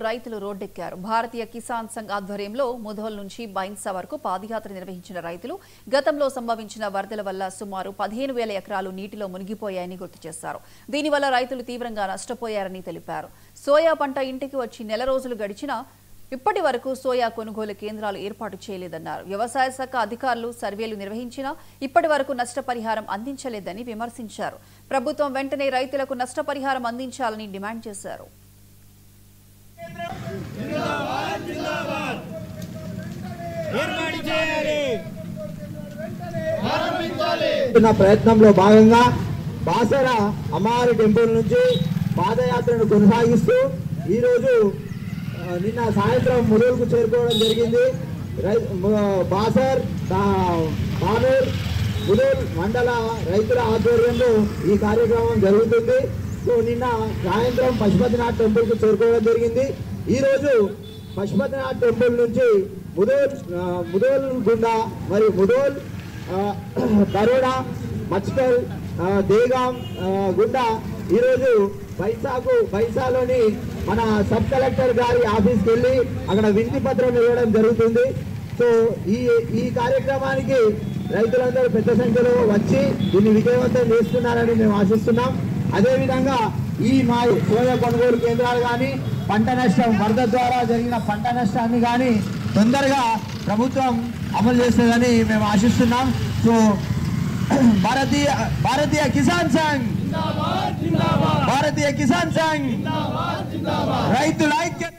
రైతులు రోడ్డెక్కారు. భారతీయ కిసాన్ సంఘ్ ఆధ్వర్యంలో ముధోల్ నుంచి బైన్సా వరకు పాదయాత్ర నిర్వహించిన రైతులు గతంలో సంభవించిన వరదల వల్ల సుమారు 15,000 ఎకరాలు నీటిలో మునిగిపోయాయని గుర్తు చేశారు. దీనివల్ల రైతులు తీవ్రంగా నష్టపోయారని తెలిపారు. సోయా పంట ఇంటికి వచ్చి నెల రోజులు గడిచినా ఇప్పటి వరకు సోయా కొనుగోలు కేంద్రాలు ఏర్పాటు చేయలేదన్నారు. వ్యవసాయ శాఖ అధికారులు సర్వేలు నిర్వహించినా ఇప్పటి వరకు నష్టపరిహారం అందించలేదని విమర్శించారు. ప్రభుత్వం వెంటనే రైతులకు నష్టపరిహారం అందించాలని డిమాండ్ చేశారు. ప్రయత్నంలో భాగంగా బాసర అమ్మవారి టెంపుల్ నుంచి పాదయాత్రను కొనసాగిస్తూ ఈరోజు నిన్న సాయంత్రం ములుగుకు చేరుకోవడం జరిగింది. బాసర్ బానూర్ ములుగు మండల రైతుల ఆధ్వర్యంలో ఈ కార్యక్రమం జరుగుతుంది. సో నిన్న సాయంత్రం పశుపతినాథ్ టెంపుల్కు చేరుకోవడం జరిగింది. ఈరోజు పశుపతినాథ్ టెంపుల్ నుంచి ముధోల్ గుండా మరియు ముధోల్ బరోడా మచ్కల్ దేగాం గుండా ఈరోజు బైసాలోని మన సబ్ కలెక్టర్ గారి ఆఫీస్కి వెళ్ళి అక్కడ వినతి పత్రం ఇవ్వడం జరుగుతుంది. సో ఈ కార్యక్రమానికి రైతులందరూ పెద్ద సంఖ్యలో వచ్చి దీన్ని విజయవంతం చేస్తున్నారని మేము ఆశిస్తున్నాం. అదేవిధంగా మా సోయా కొనుగోలు కేంద్రాలు కానీ పంట నష్టం వరద ద్వారా జరిగిన పంట నష్టాన్ని కానీ తొందరగా ప్రభుత్వం అమలు చేస్తుందని మేము ఆశిస్తున్నాం. సో భారతీయ కిసాన్ సంఘ్ రైతుల ఐక్యత